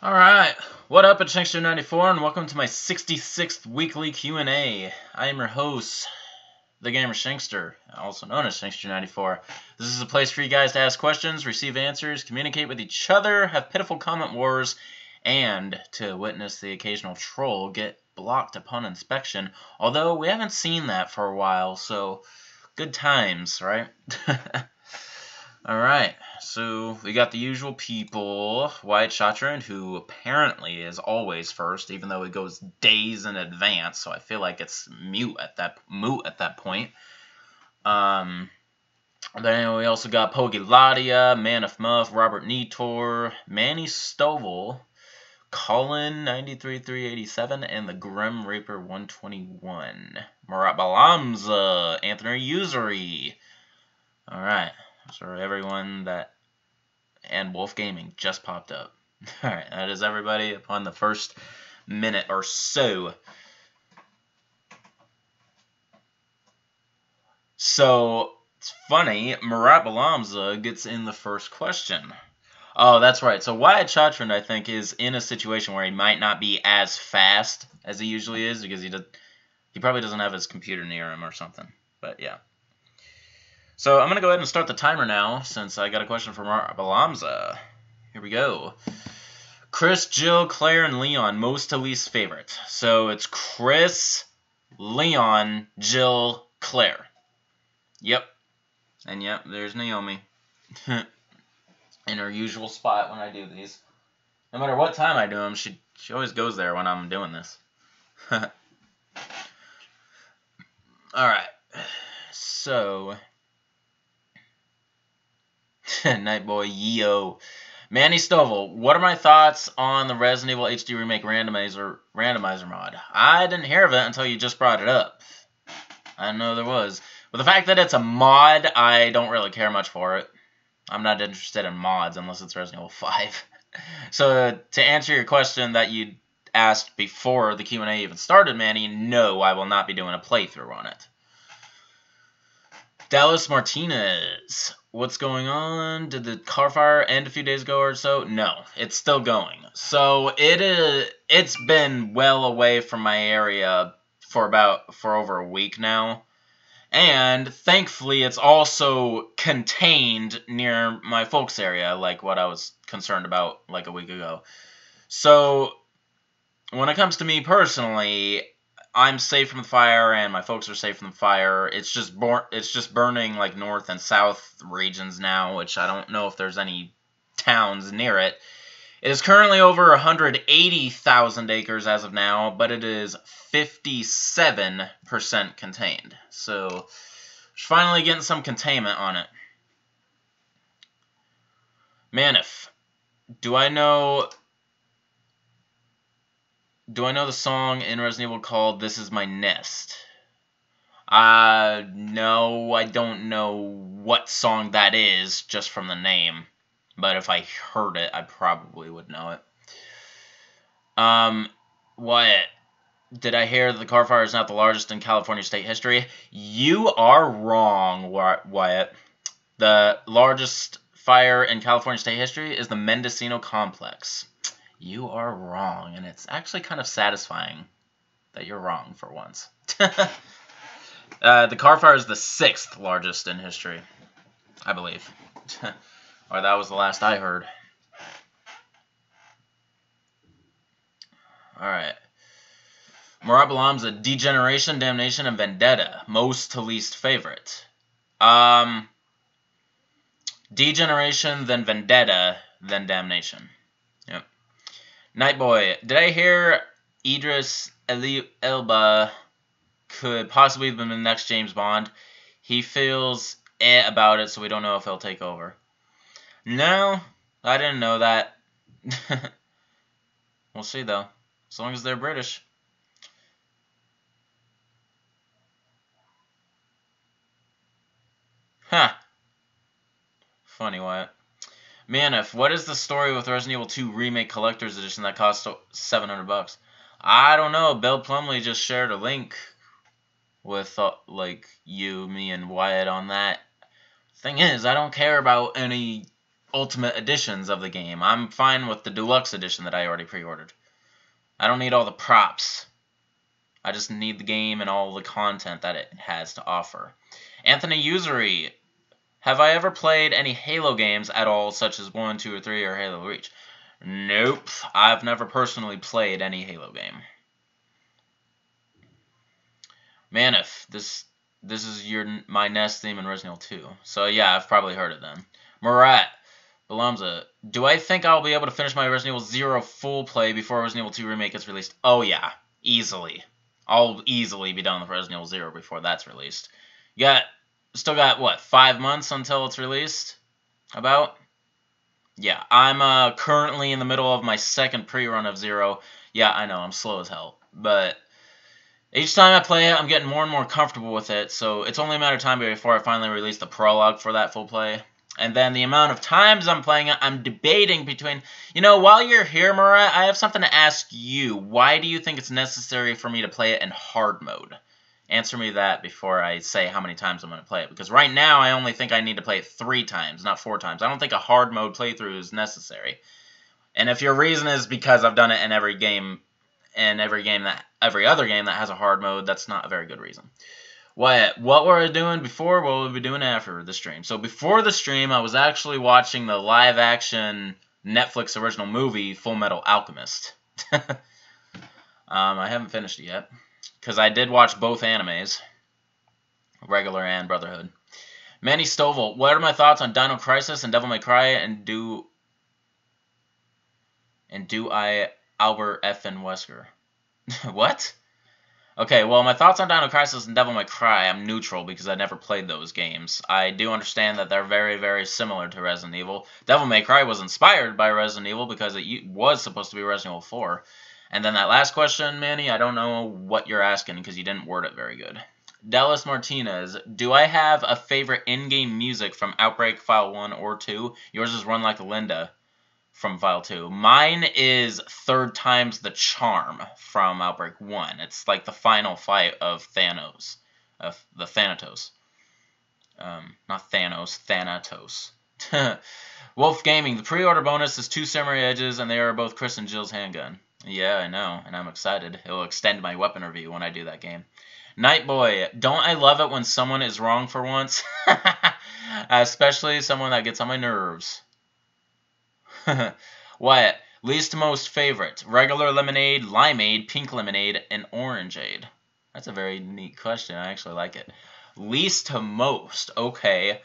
Alright, what up, it's Shankster94, and welcome to my 66th weekly Q&A. I am your host, THEGAMERSHANKSTER, also known as Shankster94. This is a place for you guys to ask questions, receive answers, communicate with each other, have pitiful comment wars, and to witness the occasional troll get blocked upon inspection, although we haven't seen that for a while, so good times, right? Alright, so we got the usual people. Wyatt Shottrand, who apparently is always first, even though it goes days in advance, so I feel like it's moot at that point. Then we also got Pogiladia, Man of Muff, Robert Nitor, Manny Stovall, Colin 93387, and the Grim Reaper 121. Murat Balamza, Anthony Usury. Alright. So everyone that and Wolf Gaming just popped up. Alright, that is everybody upon the first minute or so. So it's funny, Murat Balamza gets in the first question. Oh, that's right. So Wyatt Shottrand, I think, is in a situation where he might not be as fast as he usually is because he probably doesn't have his computer near him or something. But yeah. So I'm going to go ahead and start the timer now, since I got a question from Balamza. Here we go. Chris, Jill, Claire, and Leon, most to least favorite. So it's Chris, Leon, Jill, Claire. Yep. And yep, there's Naomi. In her usual spot when I do these. No matter what time I do them, she always goes there when I'm doing this. Alright. So... Nightboy, Yo. Manny Stovall, what are my thoughts on the Resident Evil HD Remake randomizer mod? I didn't hear of it until you just brought it up. I didn't know there was. But the fact that it's a mod, I don't really care much for it. I'm not interested in mods unless it's Resident Evil 5. So to answer your question that you asked before the Q&A even started, Manny, no, I will not be doing a playthrough on it. Dallas Martinez, what's going on? Did the car fire end a few days ago or so? No, it's still going. So it's been well away from my area for over a week now. And thankfully it's also contained near my folks' area, like what I was concerned about like a week ago. So when it comes to me personally, I'm safe from the fire, and my folks are safe from the fire. It's just burning like north and south regions now, which I don't know if there's any towns near it. It is currently over 180,000 acres as of now, but it is 57% contained. So, finally getting some containment on it. Manif, do I know the song in Resident Evil called This Is My Nest? No, I don't know what song that is, just from the name. But if I heard it, I probably would know it. What? Did I hear that the car fire is not the largest in California state history? You are wrong, Wyatt. The largest fire in California state history is the Mendocino Complex. You are wrong, and it's actually kind of satisfying that you're wrong for once. The car fire is the 6th largest in history, I believe. Or that was the last I heard. Alright. Murat Balamza, Degeneration, Damnation, and Vendetta. Most to least favorite. Degeneration, then Vendetta, then Damnation. Yep. Nightboy, did I hear Idris Elba could possibly be the next James Bond? He feels about it, so we don't know if he'll take over. No, I didn't know that. We'll see, though. As long as they're British. Huh. Funny, what? Manif, what is the story with Resident Evil 2 Remake Collector's Edition that cost $700? I don't know. Bill Plumley just shared a link with, like, you, me, and Wyatt on that. Thing is, I don't care about any ultimate editions of the game. I'm fine with the deluxe edition that I already pre-ordered. I don't need all the props. I just need the game and all the content that it has to offer. Anthony Usury, have I ever played any Halo games at all, such as 1, 2, or 3, or Halo Reach? Nope. I've never personally played any Halo game. Man, if this is my Nest theme in Resident Evil 2. So yeah, I've probably heard it then. Murat Balamza, do I think I'll be able to finish my Resident Evil 0 full play before Resident Evil 2 Remake gets released? Oh yeah, easily. I'll easily be done with Resident Evil 0 before that's released. Still got, what, 5 months until it's released? About? Yeah, I'm currently in the middle of my second pre-run of 0. Yeah, I know, I'm slow as hell. But each time I play it, I'm getting more and more comfortable with it, so it's only a matter of time before I finally release the prologue for that full play. And then the amount of times I'm playing it, I'm debating between... You know, while you're here, Murat, I have something to ask you. Why do you think it's necessary for me to play it in hard mode? Answer me that before I say how many times I'm going to play it. Because right now, I only think I need to play it 3 times, not 4 times. I don't think a hard mode playthrough is necessary. And if your reason is because I've done it in every game... And every other game that has a hard mode, that's not a very good reason. What were I doing before? What will we be doing after the stream? So before the stream, I was actually watching the live-action Netflix original movie, Full Metal Alchemist. I haven't finished it yet, because I did watch both animes, regular and Brotherhood. Manny Stovall, what are my thoughts on Dino Crisis and Devil May Cry, and do I Albert F. and Wesker? What? Okay, well, my thoughts on Dino Crisis and Devil May Cry, I'm neutral because I never played those games. I do understand that they're very, very similar to Resident Evil. Devil May Cry was inspired by Resident Evil because it was supposed to be Resident Evil 4. And then that last question, Manny, I don't know what you're asking because you didn't word it very good. Dallas Martinez, do I have a favorite in-game music from Outbreak File 1 or 2? Yours is Run Like a Linda from File 2. Mine is Third Time's the Charm from Outbreak 1. It's like the final fight of Thanos. Of the Thanatos. Not Thanos, Thanatos. Wolf Gaming, the pre-order bonus is 2 Samurai Edges, and they are both Chris and Jill's handgun. Yeah, I know, and I'm excited. It will extend my weapon review when I do that game. Nightboy, don't I love it when someone is wrong for once? Especially someone that gets on my nerves. Wyatt, least to most favorite. Regular lemonade, limeade, pink lemonade, and orangeade. That's a very neat question. I actually like it. Least to most. Okay.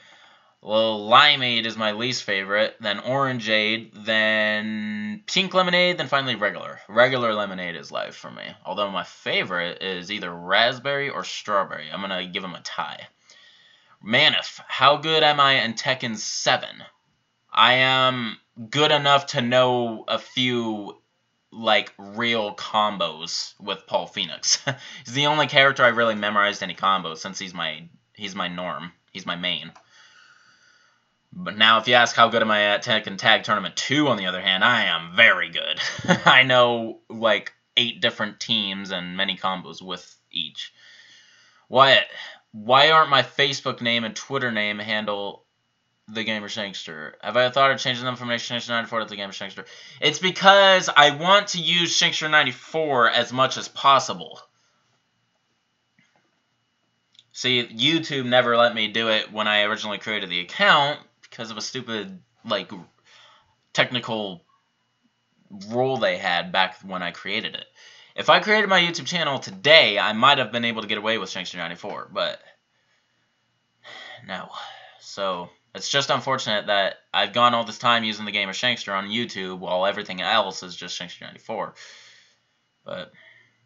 Well, limeade is my least favorite, then orangeade, then pink lemonade, then finally regular. Regular lemonade is life for me. Although my favorite is either raspberry or strawberry. I'm going to give them a tie. Manif, how good am I in Tekken 7? I am good enough to know a few, like, real combos with Paul Phoenix. He's the only character I really memorized any combos since he's my norm. He's my main. But now if you ask how good am I at Tekken Tag Tournament 2, on the other hand, I am very good. I know, like, 8 different teams and many combos with each. Why aren't my Facebook name and Twitter name handle TheGamersHankster? Have I thought of changing them from Shankster94 to TheGamersHankster? It's because I want to use Shankster94 as much as possible. See, YouTube never let me do it when I originally created the account because of a stupid, like, technical rule they had back when I created it. If I created my YouTube channel today, I might have been able to get away with Shankster94, but no. So it's just unfortunate that I've gone all this time using the Gamer Shankster on YouTube while everything else is just Shankster94. But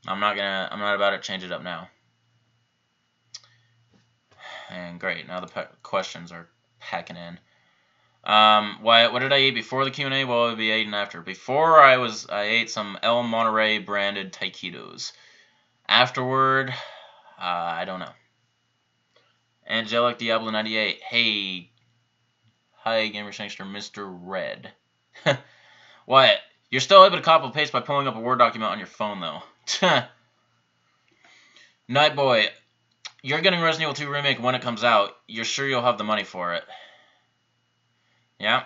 I'm not about to change it up now. And great, now the questions are packing in. What did I eat before the Q&A? What will I be eating after? Before I ate some El Monterey branded taquitos. Afterward, I don't know. Angelic Diablo 98. Hey, hi Gamer Shankster, Mr. Red. Wyatt, you're still able to copy and paste by pulling up a Word document on your phone though. Nightboy, you're getting Resident Evil 2 Remake when it comes out. You're sure you'll have the money for it? Yeah.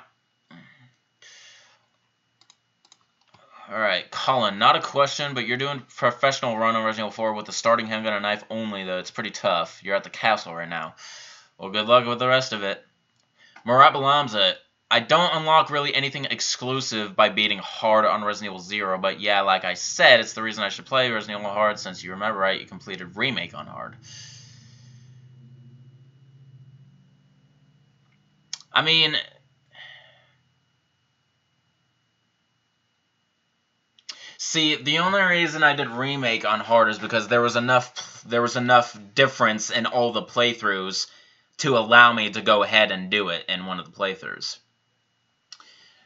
Alright, Colin, not a question, but you're doing professional run on Resident Evil 4 with a starting handgun and knife only, though. It's pretty tough. You're at the castle right now. Well, good luck with the rest of it. Murat Balamza, I don't unlock really anything exclusive by beating hard on Resident Evil 0, but yeah, like I said, it's the reason I should play Resident Evil hard, since you remember, right, you completed Remake on hard. I mean, see, the only reason I did Remake on hard is because there was enough difference in all the playthroughs to allow me to go ahead and do it in one of the playthroughs.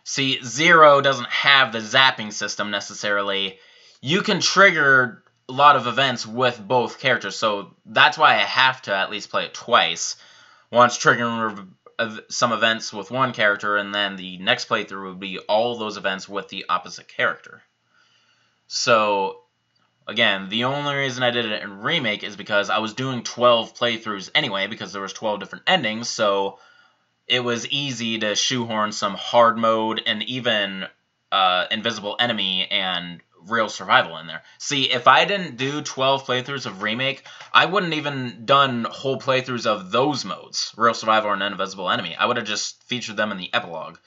See, 0 doesn't have the zapping system necessarily. You can trigger a lot of events with both characters, so that's why I have to at least play it twice. Once triggering some events with one character, and then the next playthrough would be all those events with the opposite character. So, again, the only reason I did it in Remake is because I was doing 12 playthroughs anyway, because there was 12 different endings, so it was easy to shoehorn some hard mode and even invisible enemy and real survival in there. See, if I didn't do 12 playthroughs of Remake, I wouldn't even done whole playthroughs of those modes, real survival and invisible enemy. I would have just featured them in the epilogue.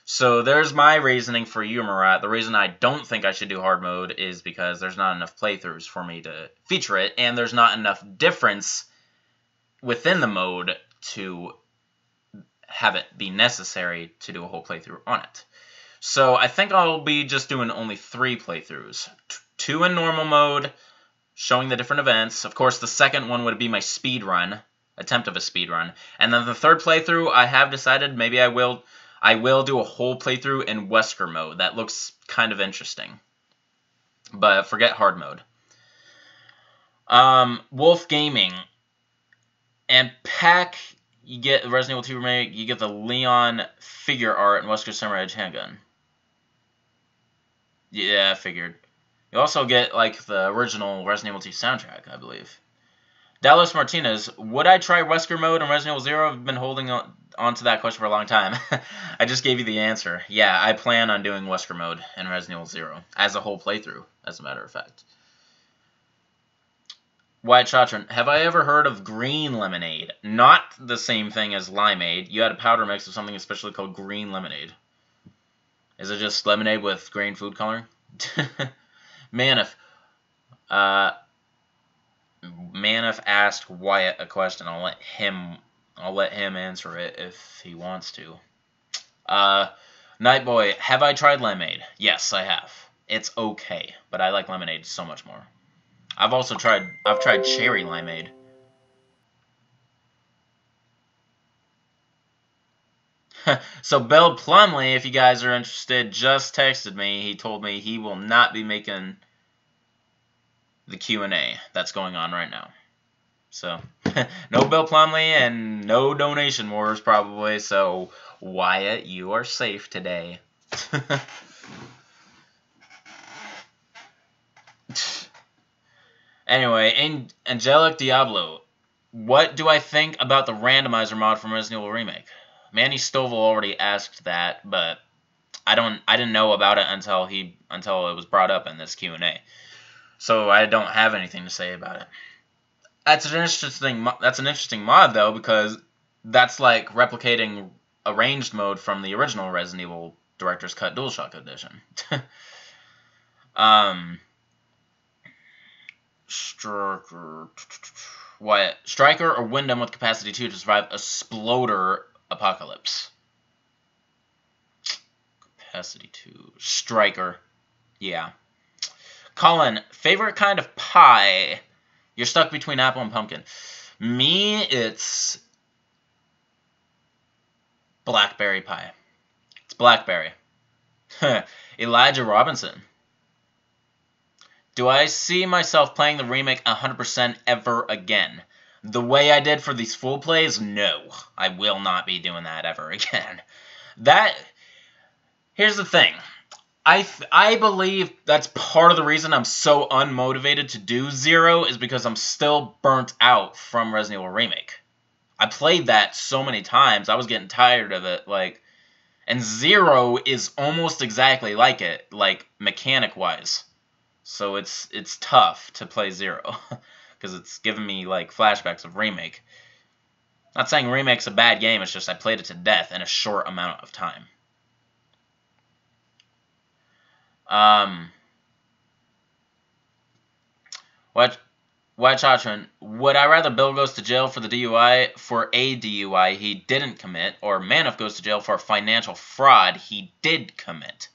So there's my reasoning for you, Murat. The reason I don't think I should do hard mode is because there's not enough playthroughs for me to feature it, and there's not enough difference within the mode to have it be necessary to do a whole playthrough on it. So I think I'll be just doing only 3 playthroughs. 2 in normal mode, showing the different events. Of course, the second one would be my speed run, attempt of a speed run. And then the third playthrough, I have decided maybe I will do a whole playthrough in Wesker mode. That looks kind of interesting. But forget hard mode. Wolf Gaming. And Pack, you get Resident Evil 2 Remake, you get the Leon figure art and Wesker Samurai Edge handgun. Yeah, I figured. You also get, like, the original Resident Evil 2 soundtrack, I believe. Dallas Martinez, would I try Wesker mode in Resident Evil 0? I've been holding on to that question for a long time. I just gave you the answer. Yeah, I plan on doing Wesker mode in Resident Evil 0 as a whole playthrough, as a matter of fact. White Chatron, have I ever heard of green lemonade? Not the same thing as limeade. You had a powder mix of something especially called green lemonade. Is it just lemonade with green food coloring? Manif asked Wyatt a question. I'll let him answer it if he wants to. Nightboy, have I tried lemonade? Yes, I have. It's okay, but I like lemonade so much more. I've tried cherry limeade. So Bill Plumley, if you guys are interested, just texted me. He told me he will not be making the Q&A that's going on right now. So, no Bill Plumley and no donation wars probably. So, Wyatt, you are safe today. Anyway, Angelic Diablo, what do I think about the randomizer mod from Resident Evil Remake? Manny Stovall already asked that, but I didn't know about it until it was brought up in this Q&A. So I don't have anything to say about it. That's an interesting mod though, because that's like replicating arranged mode from the original Resident Evil Director's Cut DualShock Edition. Striker or Wyndham with capacity 2 to survive a Sploder apocalypse. Capacity 2. Striker. Yeah. Colin, favorite kind of pie? You're stuck between apple and pumpkin. Me, it's blackberry pie. It's blackberry. Elijah Robinson. Do I see myself playing the remake 100% ever again? The way I did for these full plays? No. I will not be doing that ever again. Here's the thing. I believe that's part of the reason I'm so unmotivated to do 0 is because I'm still burnt out from Resident Evil Remake. I played that so many times, I was getting tired of it, like, And 0 is almost exactly like it, like mechanic-wise. So it's tough to play 0 because it's giving me like flashbacks of Remake. Not saying Remake's a bad game, it's just I played it to death in a short amount of time. White Chatron, would I rather Bill goes to jail for the DUI for a DUI he didn't commit, or Manif goes to jail for a financial fraud he did commit?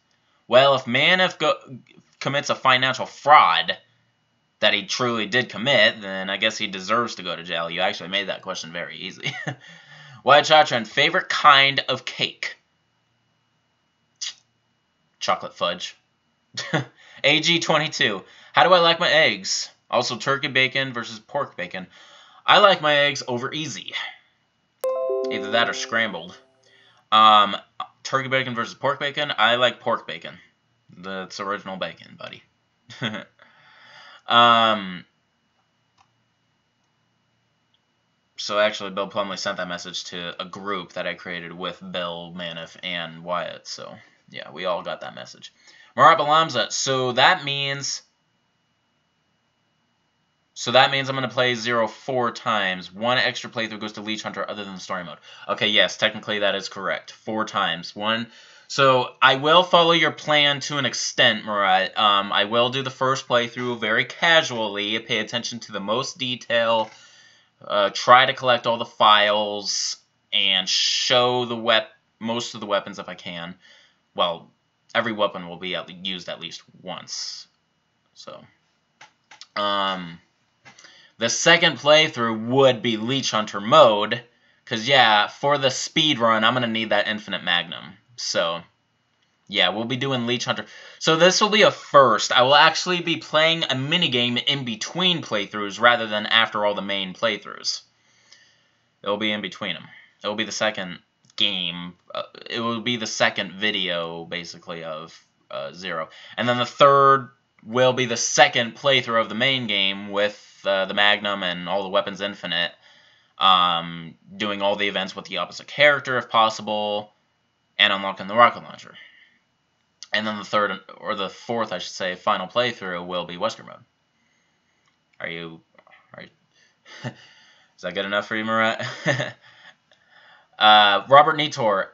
Well, if Manif commits a financial fraud that he truly did commit, then I guess he deserves to go to jail. You actually made that question very easy. White Chatron, favorite kind of cake? Chocolate fudge. AG22, how do I like my eggs? Also, turkey bacon versus pork bacon. I like my eggs over easy. Either that or scrambled. Turkey bacon versus pork bacon. I like pork bacon. That's original bacon, buddy. So actually, Bill Plumley sent that message to a group that I created with Bill, Manif, and Wyatt. So, yeah, we all got that message. Marat Balamza, so that means I'm going to play 0 4 times. One extra playthrough goes to Leech Hunter other than the story mode. Okay, yes, technically that is correct. 4 times. So I will follow your plan to an extent, Marat. I will do the first playthrough very casually, pay attention to the most detail, try to collect all the files, and show the most of the weapons if I can. Well, every weapon will be used at least once. So, the second playthrough would be Leech Hunter mode, because, yeah, for the speed run, I'm going to need that Infinite Magnum. So, yeah, we'll be doing Leech Hunter. So this will be a first. I will actually be playing a minigame in between playthroughs rather than after all the main playthroughs. It will be in between them. It will be the second game. It will be the second video, basically, of 0. And then the third will be the second playthrough of the main game with the Magnum and all the weapons infinite, doing all the events with the opposite character if possible, and unlocking the rocket launcher. And then the third, or the fourth, I should say, final playthrough will be Wesker mode. Are you is that good enough for you, Marat? Robert Nitor,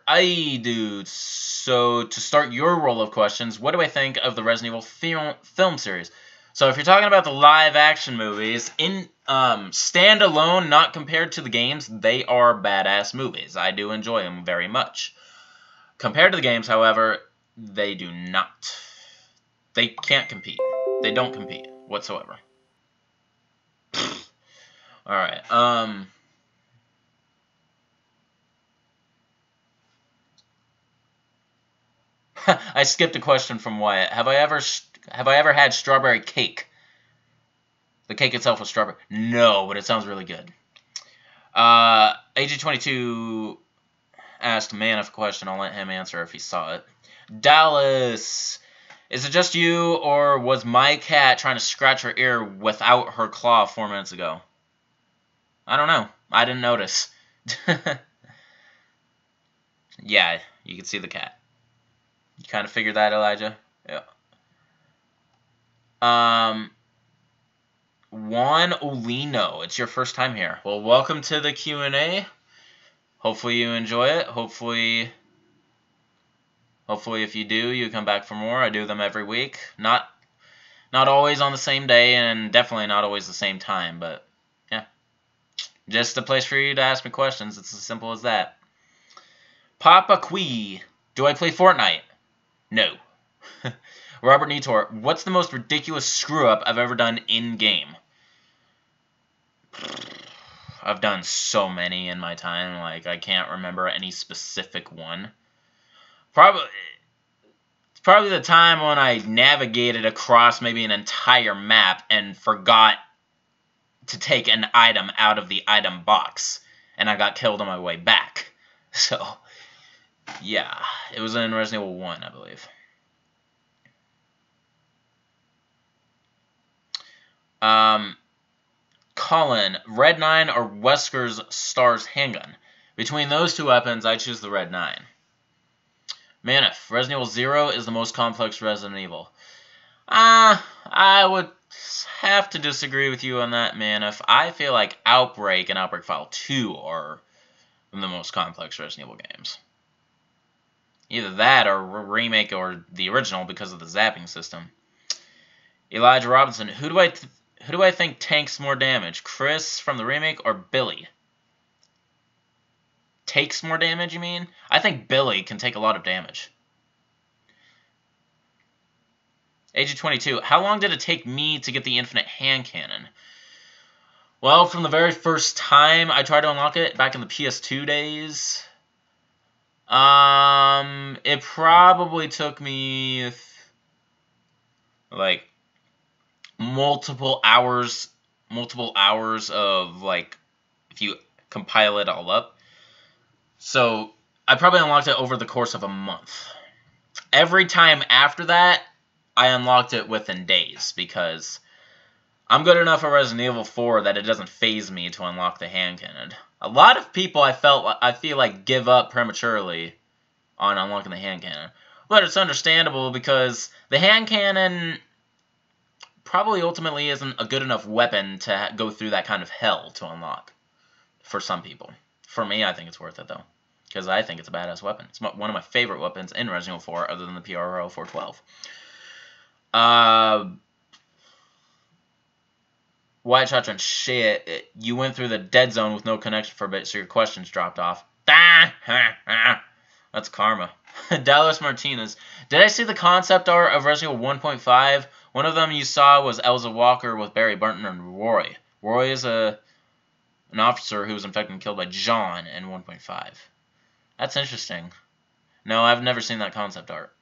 dude, so to start your roll of questions, what do I think of the Resident Evil film series? So if you're talking about the live-action movies, in standalone, not compared to the games, they are badass movies. I do enjoy them very much. Compared to the games, however, they do not. They can't compete. They don't compete whatsoever. Alright, I skipped a question from Wyatt. Have I ever had strawberry cake? The cake itself was strawberry. No, but it sounds really good. AG22 asked Manif a question. I'll let him answer if he saw it. Dallas, is it just you, or was my cat trying to scratch her ear without her claw 4 minutes ago? I don't know. I didn't notice. Yeah, you can see the cat. You kind of figured that, Elijah? Yeah. Juan Olino, it's your first time here. Well, welcome to the Q&A. Hopefully you enjoy it. Hopefully if you do, you come back for more. I do them every week. Not always on the same day, and definitely not always the same time, but yeah. Just a place for you to ask me questions. It's as simple as that. Papa Quee, do I play Fortnite? No. Robert Nitor, what's the most ridiculous screw-up I've ever done in-game? I've done so many in my time, like, I can't remember any specific one. It's probably the time when I navigated across maybe an entire map and forgot to take an item out of the item box, and I got killed on my way back. So, yeah, it was in Resident Evil 1, I believe. Colin, Red 9 or Wesker's Stars handgun? Between those two weapons, I choose the Red 9. Man, if Resident Evil 0 is the most complex Resident Evil. I would have to disagree with you on that, man. If I feel like Outbreak and Outbreak File 2 are the most complex Resident Evil games. Either that or remake or the original because of the zapping system. Elijah Robinson, who do I think tanks more damage? Chris from the remake or Billy? Takes more damage, you mean? I think Billy can take a lot of damage. Age of 22. How long did it take me to get the infinite hand cannon? Well, from the very first time I tried to unlock it back in the PS2 days, it probably took me like multiple hours of like if you compile it all up. So I probably unlocked it over the course of a month. Every time after that, I unlocked it within days because I'm good enough at Resident Evil 4 that it doesn't faze me to unlock the hand cannon. A lot of people I feel like give up prematurely on unlocking the hand cannon. But it's understandable because the hand cannon probably ultimately isn't a good enough weapon to go through that kind of hell to unlock for some people. For me, I think it's worth it though, because I think it's a badass weapon. It's one of my favorite weapons in Resident Evil 4 other than the PRO 412. White Shotgun, shit, you went through the dead zone with no connection for a bit, so your questions dropped off. That's karma. Dallas Martinez, did I see the concept art of Resident Evil 1.5? One of them you saw was Elza Walker with Barry Burton and Roy. Roy is an officer who was infected and killed by John in 1.5. That's interesting. No, I've never seen that concept art.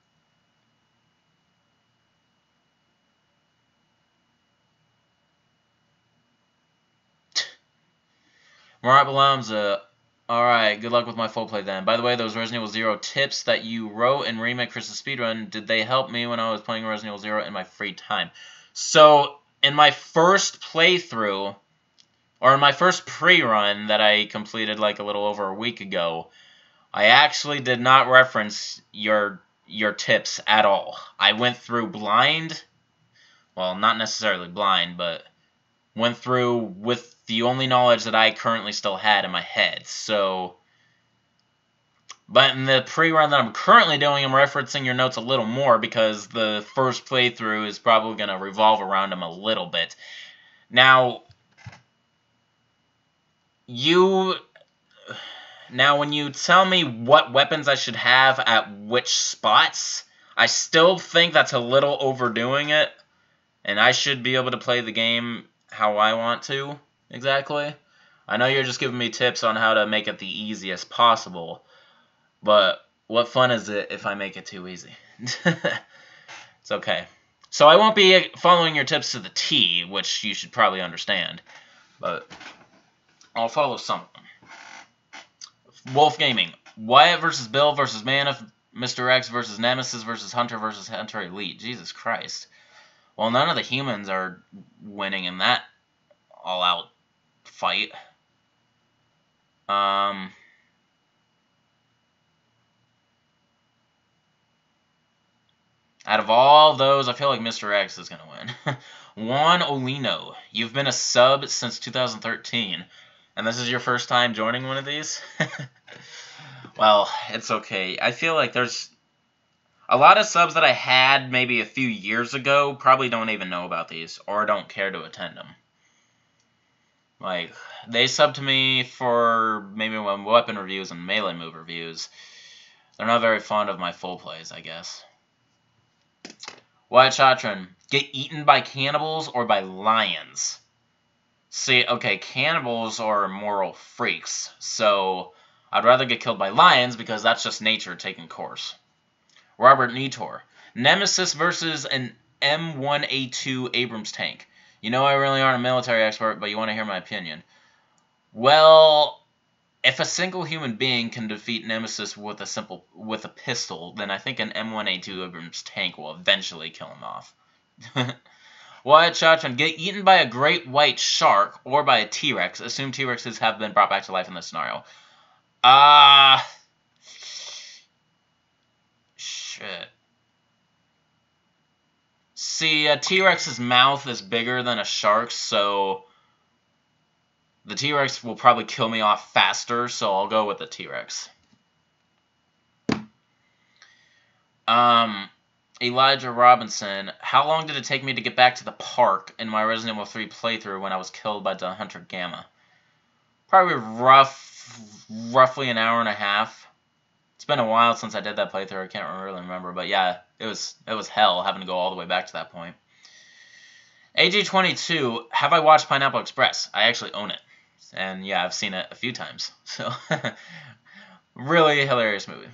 Marat Balamza, alright, good luck with my full play then. By the way, those Resident Evil 0 tips that you wrote in Remake Chris's Speedrun, did they help me when I was playing Resident Evil 0 in my free time? So, in my first playthrough, or in my first pre-run that I completed like a little over a week ago, I actually did not reference your tips at all. I went through blind, well, not necessarily blind, but went through with the only knowledge that I currently still had in my head. So, but in the pre-run that I'm currently doing, I'm referencing your notes a little more because the first playthrough is probably going to revolve around them a little bit. Now, when you tell me what weapons I should have at which spots, I still think that's a little overdoing it, and I should be able to play the game how I want to, exactly. I know you're just giving me tips on how to make it the easiest possible, but what fun is it if I make it too easy? It's okay. So I won't be following your tips to the T, which you should probably understand, but I'll follow some of them. Wolf Gaming, Wyatt versus Bill versus Manif, Mr. X versus Nemesis versus Hunter Elite. Jesus Christ. Well, none of the humans are winning in that all-out fight. Out of all those, I feel like Mr. X is going to win. Juan Olino, you've been a sub since 2013, and this is your first time joining one of these? Well, it's okay. I feel like there's a lot of subs that I had maybe a few years ago probably don't even know about these or don't care to attend them. Like, they sub to me for maybe weapon reviews and melee move reviews. They're not very fond of my full plays, I guess. Wyatt Chatron, get eaten by cannibals or by lions? See, okay, cannibals are moral freaks, so I'd rather get killed by lions because that's just nature taking course. Robert Nitor, Nemesis versus an M1A2 Abrams tank. You know I really aren't a military expert, but you want to hear my opinion. Well, if a single human being can defeat Nemesis with a pistol, then I think an M1A2 Abrams tank will eventually kill him off. Wyatt Chatron, get eaten by a great white shark or by a T-Rex. Assume T-Rexes have been brought back to life in this scenario. shit. See, a T-Rex's mouth is bigger than a shark's, so the T-Rex will probably kill me off faster, so I'll go with the T-Rex. Elijah Robinson, how long did it take me to get back to the park in my Resident Evil 3 playthrough when I was killed by the Hunter Gamma? Probably roughly an hour and a half. It's been a while since I did that playthrough. I can't really remember, but yeah, it was hell having to go all the way back to that point. AG22, have I watched Pineapple Express? I actually own it. And yeah, I've seen it a few times. So, really hilarious movie.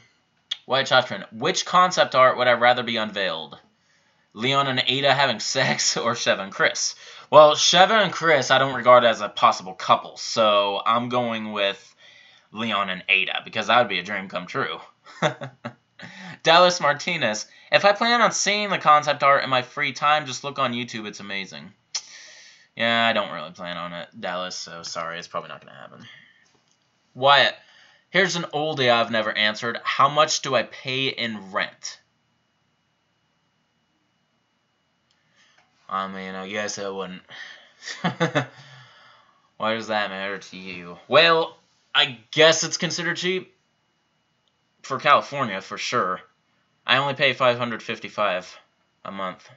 White Chotrin, which concept art would I rather be unveiled? Leon and Ada having sex or Sheva and Chris? Well, Sheva and Chris I don't regard as a possible couple, so I'm going with Leon and Ada, because that would be a dream come true. Dallas Martinez, if I plan on seeing the concept art in my free time, just look on YouTube, it's amazing. Yeah, I don't really plan on it, Dallas, so sorry, it's probably not going to happen. Wyatt, here's an oldie I've never answered. How much do I pay in rent? I mean, I guess I wouldn't. Why does that matter to you? Well, I guess it's considered cheap. For California, for sure. I only pay $555 a month.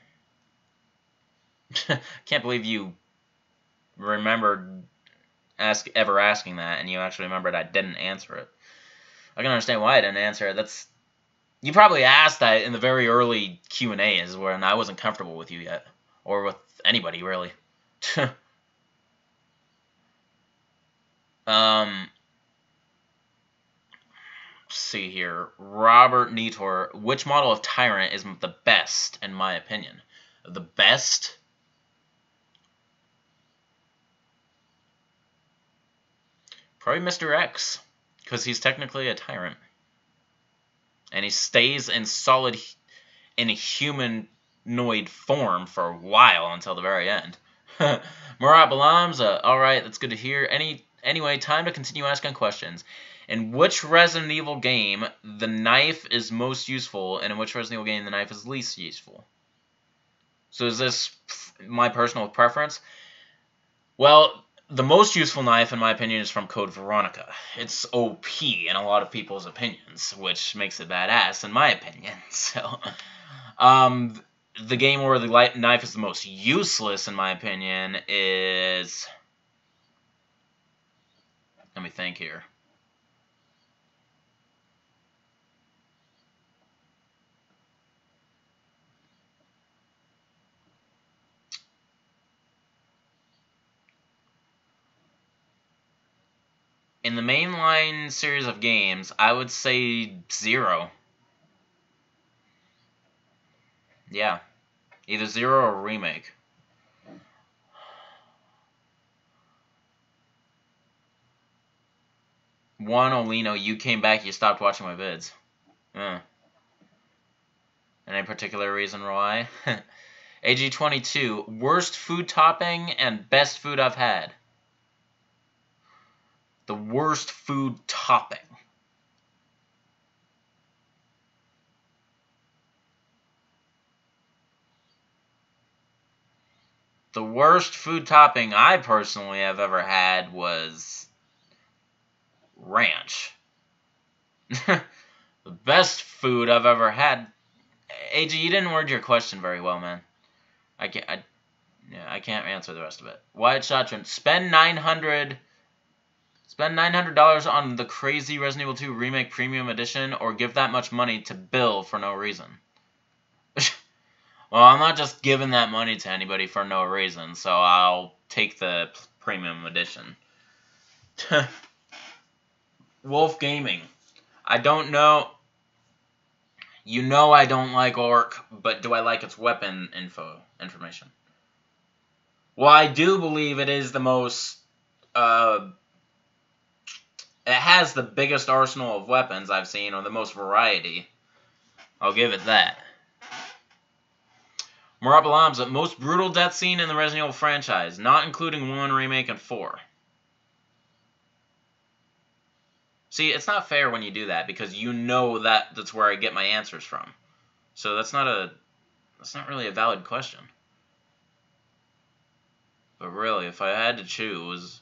Can't believe you remembered ever asking that, and you actually remembered I didn't answer it. I can understand why I didn't answer it. You probably asked that in the very early Q&As when I wasn't comfortable with you yet. Or with anybody, really. Let's see here. Robert Nitor, which model of Tyrant is the best, in my opinion? The best? Probably Mr. X, because he's technically a Tyrant. And he stays in in a humanoid form for a while until the very end. Murat Balamza, alright, that's good to hear. Anyway, time to continue asking questions. In which Resident Evil game the knife is most useful, and in which Resident Evil game the knife is least useful? So is this my personal preference? Well, the most useful knife, in my opinion, is from Code Veronica. It's OP in a lot of people's opinions, which makes it badass, in my opinion. So, the game where the knife is the most useless, in my opinion, is... Let me think here. In the mainline series of games, I would say 0. Yeah. Either 0 or Remake. One, Olino, you came back, you stopped watching my vids. Any particular reason why? AG22, worst food topping and best food I've had. The worst food topping. The worst food topping I personally have ever had was ranch. The best food I've ever had. AG, you didn't word your question very well, man. I can't answer the rest of it. Wyatt Shotron, spend $900 on the crazy Resident Evil 2 Remake Premium Edition, or give that much money to Bill for no reason. Well, I'm not just giving that money to anybody for no reason, so I'll take the Premium Edition. Wolf Gaming. I don't know. You know I don't like Orc, but do I like its weapon information? Well, I do believe it is the most... it has the biggest arsenal of weapons I've seen, or the most variety. I'll give it that. Murat Balamza, most brutal death scene in the Resident Evil franchise, not including 1, Remake, and 4. See, it's not fair when you do that, because you know that's where I get my answers from. So that's not really a valid question. But really, if I had to choose,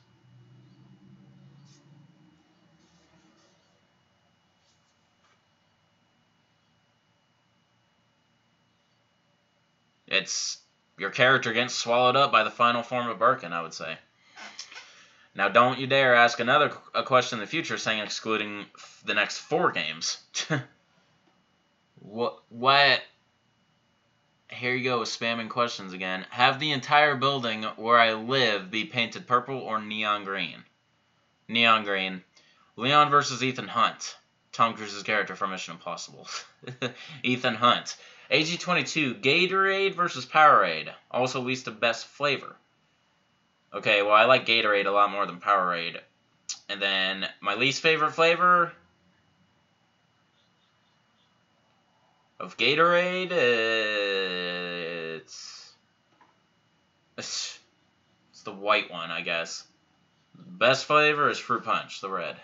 it's your character getting swallowed up by the final form of Birkin, I would say. Now, don't you dare ask a question in the future saying excluding the next 4 games. What? Here you go with spamming questions again. Have the entire building where I live be painted purple or neon green? Neon green. Leon versus Ethan Hunt. Tom Cruise's character from Mission Impossible. Ethan Hunt. AG22. Gatorade versus Powerade. Also least of best flavor. Okay, well, I like Gatorade a lot more than Powerade. And then my least favorite flavor of Gatorade, it's the white one, I guess. Best flavor is Fruit Punch, the red.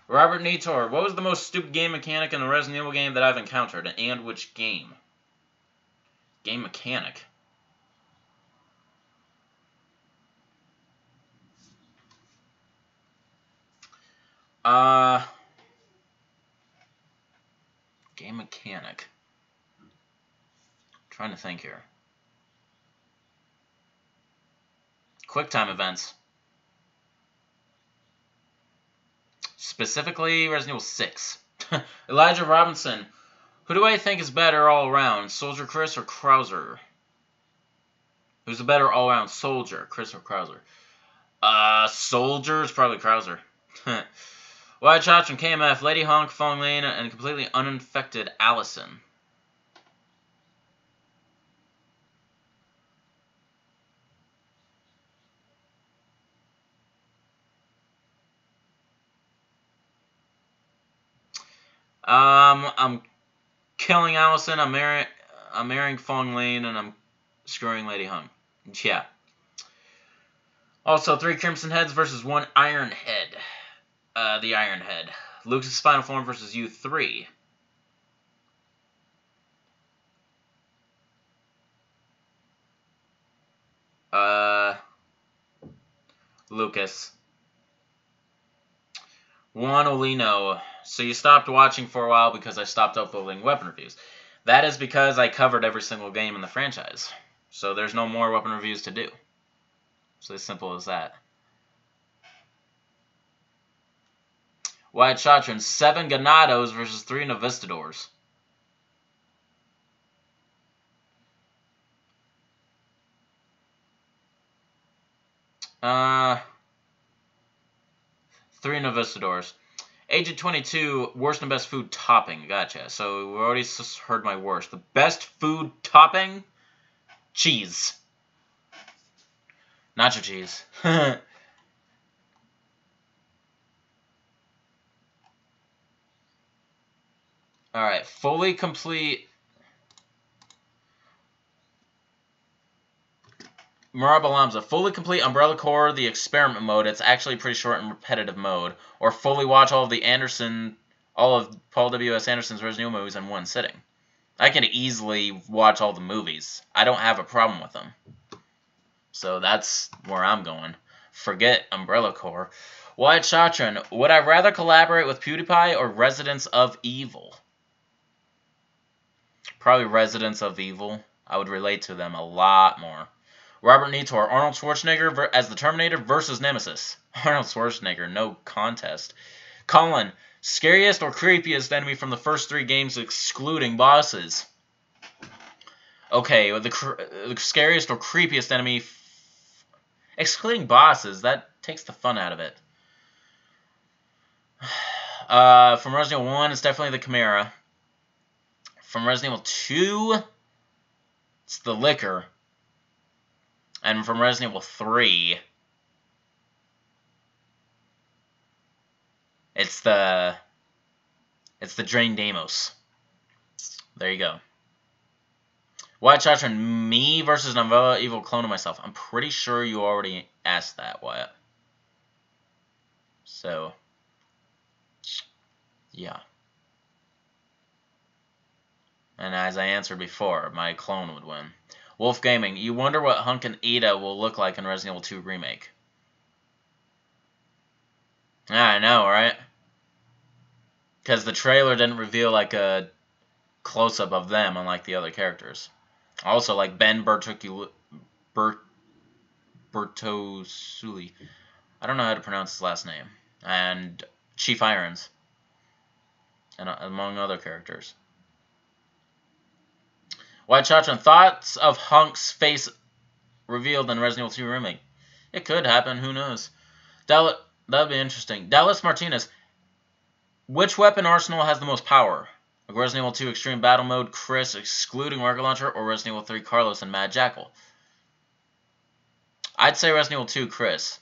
Robert Nitor, what was the most stupid game mechanic in the Resident Evil game that I've encountered, and which game? Game mechanic. Game mechanic. I'm trying to think here. QuickTime events. Specifically, Resident Evil 6. Elijah Robinson. Who do I think is better all around? Soldier Chris or Krauser? Who's the better all around soldier? Chris or Krauser? Soldier is probably Krauser. White Shots from KMF, Lady Honk, Fong Lane, and completely uninfected Allison. I'm killing Allison. I'm marrying Fong Lane, and I'm screwing Lady Hung. Yeah. Also, 3 Crimson Heads versus 1 Iron Head. The Iron Head. Luke's Final Form versus U3. Lucas. Juan Olino. So you stopped watching for a while because I stopped uploading weapon reviews. That is because I covered every single game in the franchise. So there's no more weapon reviews to do. It's as simple as that. White Shotgun, 7 Ganados versus 3 Novistadors. Three Novistadors. Agent 22, worst and best food topping. Gotcha. So we already heard my worst. The best food topping? Cheese. Nacho cheese. Alright, fully complete. Marab Alamza, fully complete Umbrella Corps, the experiment mode. It's actually pretty short and repetitive mode. Or fully watch all of Paul W.S. Anderson's Resident Evil movies in one sitting. I can easily watch all the movies. I don't have a problem with them. So that's where I'm going. Forget Umbrella Corps. White Shatron, would I rather collaborate with PewDiePie or Residents of Evil? Probably Residents of Evil. I would relate to them a lot more. Robert Nitor, Arnold Schwarzenegger as the Terminator versus Nemesis. Arnold Schwarzenegger, no contest. Colin, scariest or creepiest enemy from the first 3 games excluding bosses? Okay, the scariest or creepiest enemy excluding bosses, that takes the fun out of it. From Resident Evil 1, it's definitely the Chimera. From Resident Evil 2, it's the Licker. And from Resident Evil 3, it's the Drain Deimos. There you go. White Chotron, me versus an Umbrella Evil clone of myself. I'm pretty sure you already asked that, Wyatt. So, yeah. And as I answered before, my clone would win. Wolf Gaming, you wonder what Hunk and Ada will look like in Resident Evil 2 Remake. Yeah, I know, right? Because the trailer didn't reveal like a close-up of them, unlike the other characters. Also, like Ben Bertosuli. I don't know how to pronounce his last name. And Chief Irons. And among other characters. White Chachran, thoughts of Hunk's face revealed in Resident Evil 2 Remake? It could happen, who knows. That would be interesting. Dallas Martinez, which weapon arsenal has the most power? Like Resident Evil 2 Extreme Battle Mode, Chris excluding Rocket Launcher, or Resident Evil 3 Carlos and Mad Jackal? I'd say Resident Evil 2 Chris,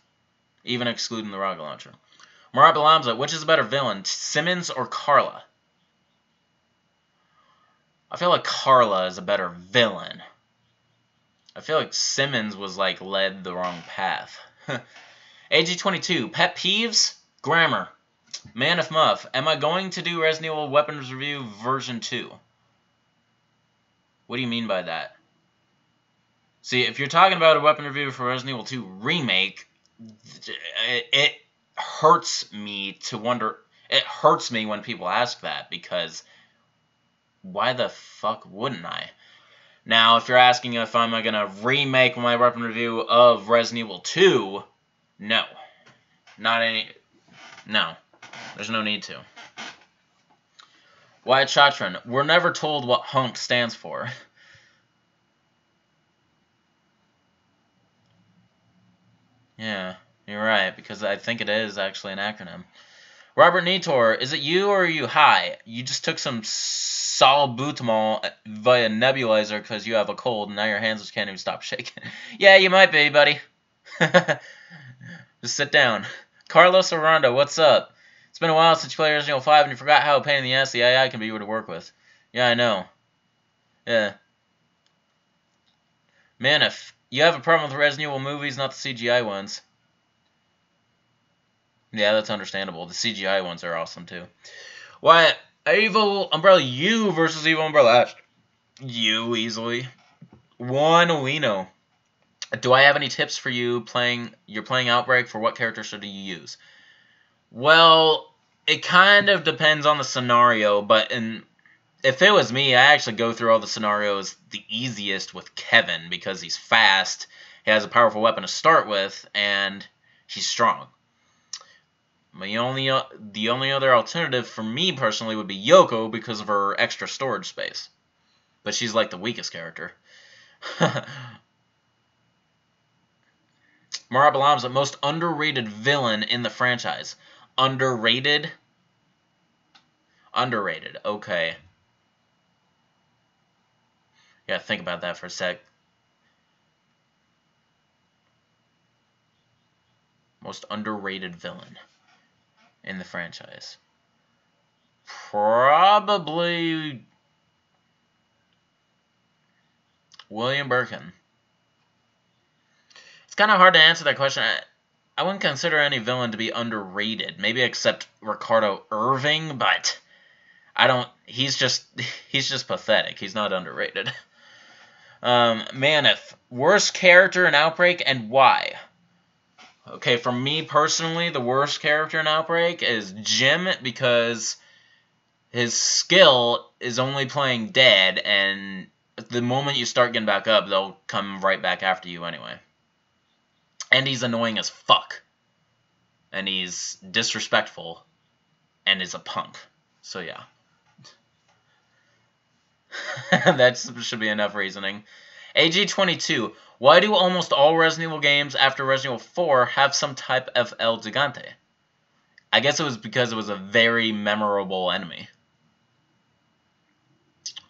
even excluding the Rocket Launcher. Murat Balamza, which is a better villain, Simmons or Carla? I feel like Carla is a better villain. I feel like Simmons was like led the wrong path. AG22, pet peeves? Grammar. Man of Muff, am I going to do Resident Evil Weapons Review version 2? What do you mean by that? See, if you're talking about a weapon review for Resident Evil 2 Remake, it hurts me to wonder. It hurts me when people ask that, because why the fuck wouldn't I? Now, if you're asking if I'm going to remake my weapon review of Resident Evil 2, no. No. There's no need to. Wyatt Chatran, we're never told what HUNK stands for. Yeah, you're right, because I think it is actually an acronym. Robert Nitor, is it you or are you high? You just took some salbutamol via nebulizer because you have a cold and now your hands just can't even stop shaking. Yeah, you might be, buddy. Just sit down. Carlos Aranda, what's up? It's been a while since you played Resident Evil 5 and you forgot how a pain in the ass the AI can be to work with. Yeah, I know. Yeah. Man, if you have a problem with Resident Evil movies, not the CGI ones. Yeah, that's understandable. The CGI ones are awesome, too. What? Evil Umbrella U versus Evil Umbrella Ash. You, easily. One Wino. Do I have any tips for you you're playing Outbreak? For what character should you use? Well, it kind of depends on the scenario, but if it was me, I actually go through all the scenarios the easiest with Kevin, because he's fast, he has a powerful weapon to start with, and he's strong. The only other alternative for me personally would be Yoko because of her extra storage space. But she's like the weakest character. Marabalam's the most underrated villain in the franchise. Underrated? Underrated, okay. Yeah, think about that for a sec. Most underrated villain in the franchise. Probably William Birkin. It's kind of hard to answer that question. I wouldn't consider any villain to be underrated. Maybe except Ricardo Irving, but I don't. He's just pathetic. He's not underrated. Manif, worst character in Outbreak and why? Okay, for me personally, the worst character in Outbreak is Jim, because his skill is only playing dead, and the moment you start getting back up, they'll come right back after you anyway. And he's annoying as fuck. And he's disrespectful. And is a punk. So yeah. That should be enough reasoning. AG22. Why do almost all Resident Evil games after Resident Evil 4 have some type of El Gigante? I guess it was because it was a very memorable enemy.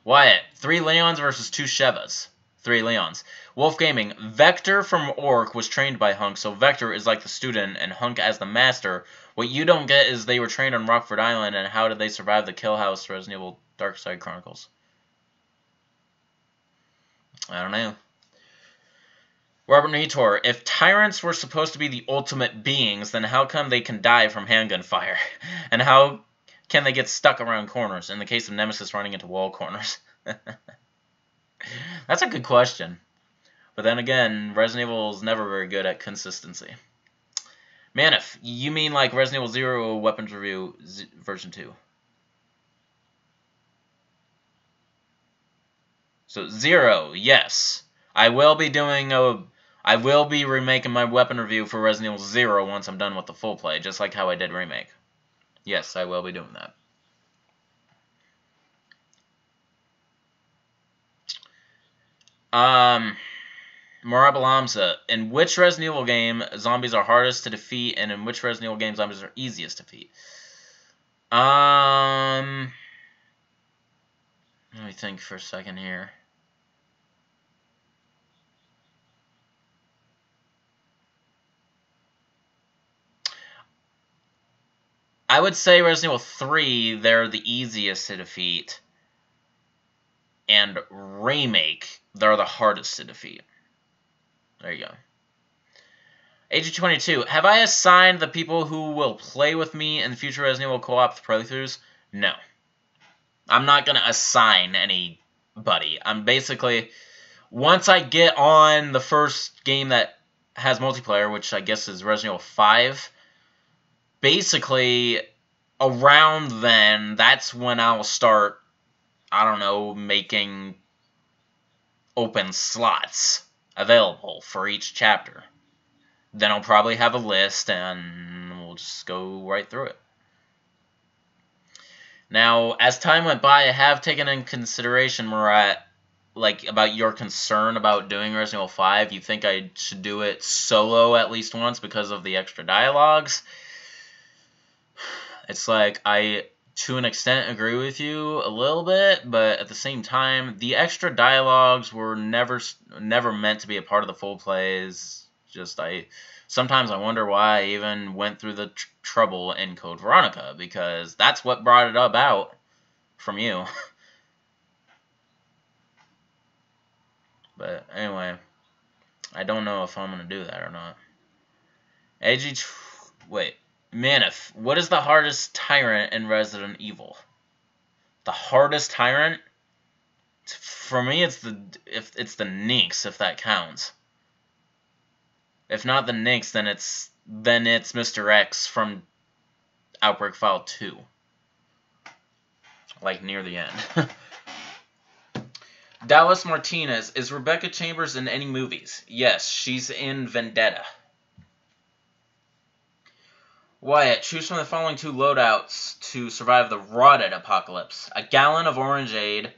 Wyatt. 3 Leons versus 2 Shevas. 3 Leons. Wolf Gaming. Vector from Orc was trained by Hunk, so Vector is like the student and Hunk as the master. What you don't get is they were trained on Rockford Island, and how did they survive the Kill House Resident Evil Dark Side Chronicles? I don't know. Robert Nitor. If tyrants were supposed to be the ultimate beings, then how come they can die from handgun fire? And how can they get stuck around corners, in the case of Nemesis running into wall corners? That's a good question. But then again, Resident Evil is never very good at consistency. Man, if you mean like Resident Evil 0 Weapons Review version 2. So 0, yes. I will be remaking my weapon review for Resident Evil 0 once I'm done with the full play, just like how I did remake. Yes, I will be doing that. Marabalamsa, in which Resident Evil game zombies are hardest to defeat, and in which Resident Evil game zombies are easiest to defeat? Let me think for a second here. I would say Resident Evil 3, they're the easiest to defeat. And Remake, they're the hardest to defeat. There you go. AG22, have I assigned the people who will play with me in future Resident Evil co-op playthroughs? No. I'm not going to assign anybody. I'm basically, once I get on the first game that has multiplayer, which I guess is Resident Evil 5, basically, around then, that's when I'll start, I don't know, making open slots available for each chapter. Then I'll probably have a list, and we'll just go right through it. Now, as time went by, I have taken in consideration, Murat, like, about your concern about doing Resident Evil 5. You think I should do it solo at least once because of the extra dialogues? It's like, I, to an extent, agree with you a little bit, but at the same time, the extra dialogues were never meant to be a part of the full plays. Just, sometimes I wonder why I even went through the trouble in Code Veronica, because that's what brought it about from you. But anyway, I don't know if I'm going to do that or not. Wait. Manif, what is the hardest tyrant in Resident Evil? The hardest tyrant? For me, it's the Nynx, if that counts. If not the Nynx, then it's Mr. X from Outbreak File 2. Like, near the end. Dallas Martinez, is Rebecca Chambers in any movies? Yes, she's in Vendetta. Wyatt, choose from the following 2 loadouts to survive the rotted apocalypse. A gallon of orangeade.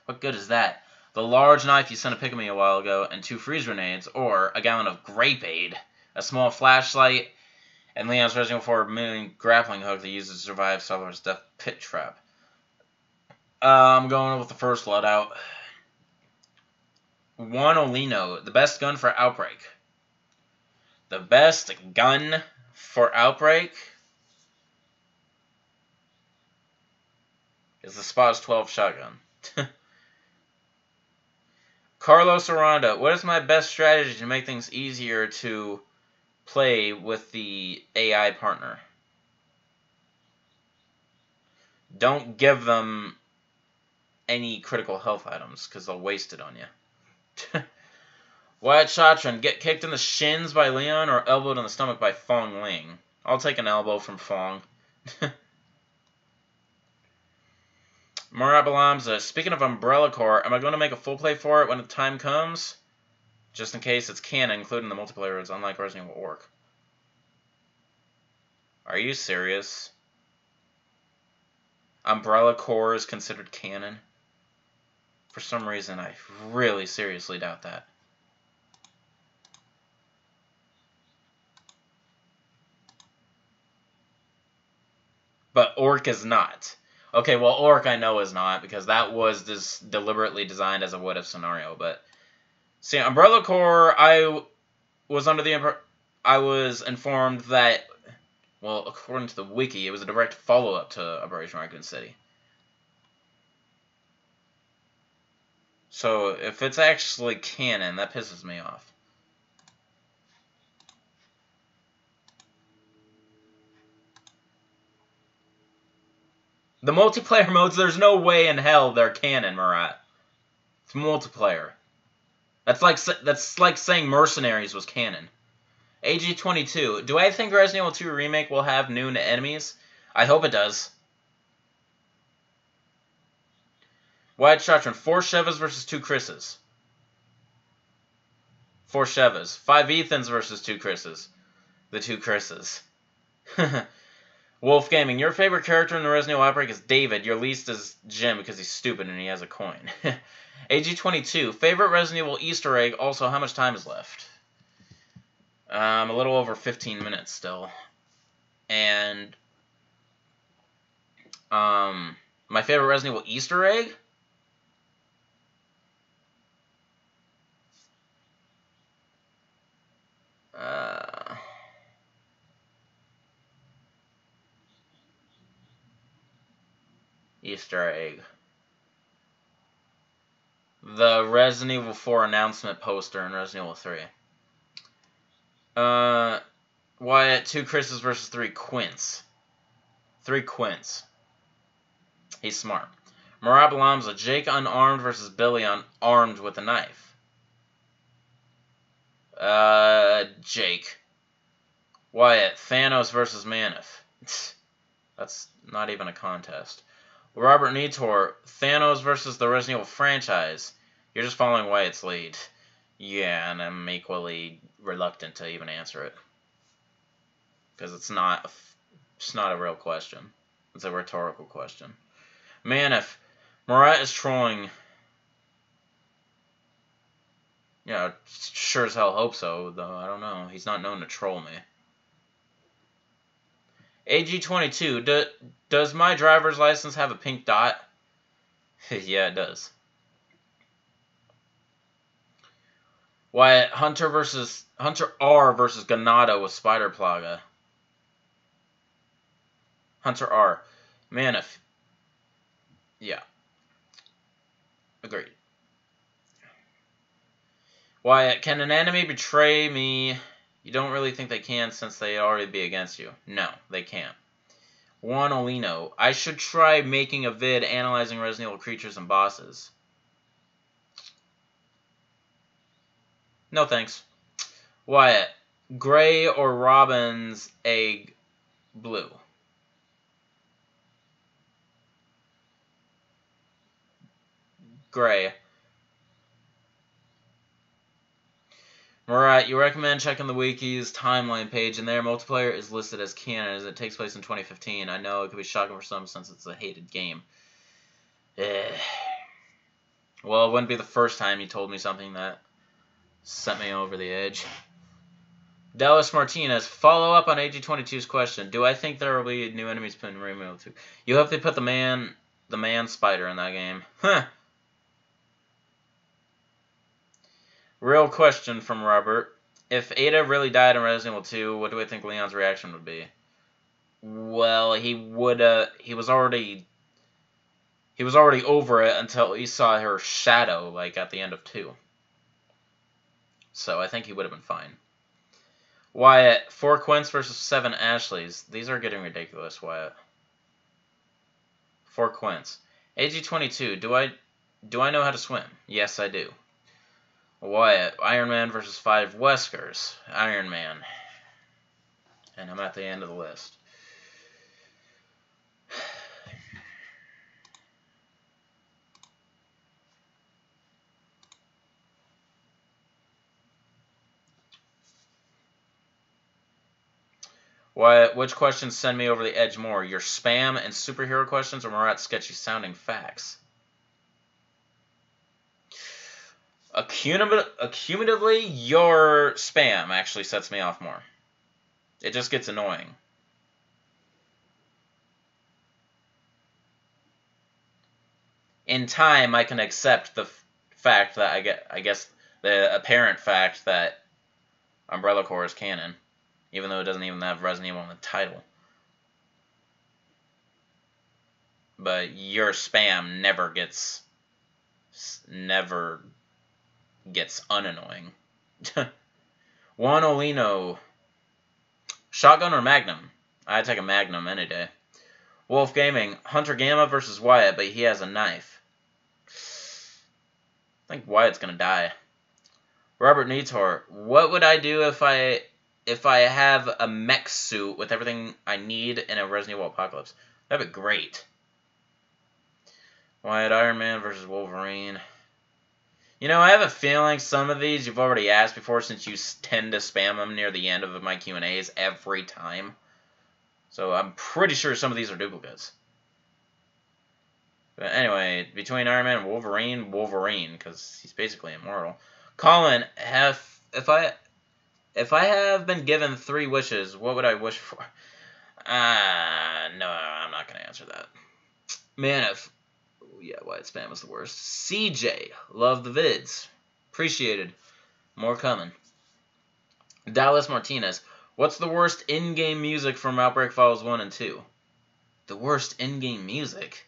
What good is that? The large knife you sent a pic of me a while ago, and 2 freeze grenades, or a gallon of grapeade, a small flashlight, and Leon's Resident Evil 4 million grappling hook that uses to survive Salvador's death pit trap. I'm going with the first loadout. Juan Olino, the best gun for Outbreak. The best gun for Outbreak is the SPAS 12 shotgun. Carlos Aranda, what is my best strategy to make things easier to play with the AI partner? Don't give them any critical health items, because they'll waste it on you. Wyatt Chatran, get kicked in the shins by Leon or elbowed in the stomach by Fong Ling? I'll take an elbow from Fong. Murat Balamza, speaking of Umbrella Corps, am I going to make a full play for it when the time comes? Just in case it's canon, including the multiplayer, it's unlike Resident Evil Orc. Are you serious? Umbrella Corps is considered canon? For some reason, I really seriously doubt that. But Orc is not. Okay, well, Orc I know is not, because that was just deliberately designed as a what-if scenario. But see, Umbrella Corps, I was informed that, well, according to the wiki, it was a direct follow-up to Operation Raccoon City. So if it's actually canon, that pisses me off. The multiplayer modes, there's no way in hell they're canon, Murat. It's multiplayer. That's like saying Mercenaries was canon. AG22. Do I think Resident Evil 2 Remake will have new enemies? I hope it does. Wyatt Shotron. 4 Shevas versus 2 Chris's. 4 Shevas. 5 Ethans versus 2 Chris's. The 2 Chris's. Wolf Gaming. Your favorite character in the Resident Evil Outbreak is David. Your least is Jim because he's stupid and he has a coin. AG22. Favorite Resident Evil Easter egg. Also, how much time is left? A little over 15 minutes still. And my favorite Resident Evil Easter egg? Easter egg. The Resident Evil 4 announcement poster in Resident Evil 3. Wyatt, 2 Chris's versus 3 Quints. 3 Quints. He's smart. Marab Lamza, Jake unarmed versus Billy unarmed with a knife. Jake. Wyatt, Thanos versus Manif. That's not even a contest. Robert Nitor, Thanos versus the Resident Evil franchise. You're just following Wyatt's lead. Yeah, and I'm equally reluctant to even answer it. Because it's not a real question. It's a rhetorical question. Manif, Murat is trolling. Yeah, sure as hell hope so, though I don't know. He's not known to troll me. AG22, does my driver's license have a pink dot? Yeah, it does. Wyatt, Hunter R versus Ganado with Spider Plaga. Hunter R. Manif. Yeah. Agreed. Wyatt, can an enemy betray me? You don't really think they can since they already be against you. No, they can't. Juan Olino. I should try making a vid analyzing Resident Evil creatures and bosses. No thanks. Wyatt. Gray or Robin's egg blue? Gray. Murat, you recommend checking the wiki's timeline page, and their multiplayer is listed as canon as it takes place in 2015. I know it could be shocking for some since it's a hated game. Well, it wouldn't be the first time you told me something that sent me over the edge. Dallas Martinez, follow up on AG22's question. Do I think there will be new enemies in Rainbow 2? You hope they put the man spider in that game. Huh. Real question from Robert. If Ada really died in Resident Evil 2, what do I think Leon's reaction would be? Well, he was already over it until he saw her shadow, like, at the end of 2. So I think he would have been fine. Wyatt, 4 Quints versus 7 Ashleys. These are getting ridiculous, Wyatt. 4 Quints. AG22, do I know how to swim? Yes, I do. Wyatt, Iron Man versus 5 Weskers. Iron Man. And I'm at the end of the list. Wyatt, which questions send me over the edge more? Your spam and superhero questions or Murat's sketchy sounding facts? Accumulatively, your spam actually sets me off more. It just gets annoying. In time, I can accept the fact that I guess the apparent fact that Umbrella Corps is canon, even though it doesn't even have Resident Evil in the title. But your spam never gets unannoying. Juan Olino. Shotgun or Magnum? I'd take a Magnum any day. Wolf Gaming, Hunter Gamma versus Wyatt, but he has a knife. I think Wyatt's gonna die. Robert Neator, what would I do if I have a mech suit with everything I need in a Resident Evil Apocalypse? That'd be great. Wyatt, Iron Man versus Wolverine. You know, I have a feeling some of these you've already asked before since you tend to spam them near the end of my Q&As every time. So I'm pretty sure some of these are duplicates. But anyway, between Iron Man and Wolverine, because he's basically immortal. Colin, if I have been given 3 wishes, what would I wish for? No, I'm not going to answer that. Man, yeah, White Spam was the worst. CJ, love the vids. Appreciated. More coming. Dallas Martinez, what's the worst in-game music from Outbreak Files 1 and 2? The worst in-game music?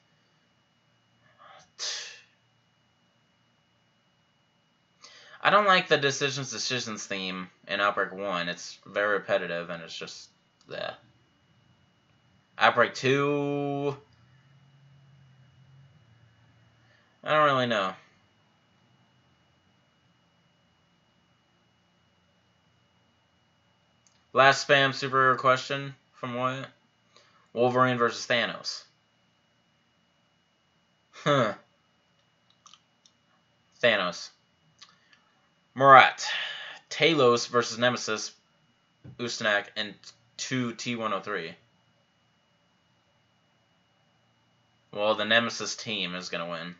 I don't like the Decisions theme in Outbreak 1. It's very repetitive, and it's just, yeah. Outbreak 2... I don't really know. Last spam superhero question from Wyatt. Wolverine versus Thanos. Huh. Thanos. Murat. Talos versus Nemesis. Ustanak and 2 T103. Well, the Nemesis team is going to win.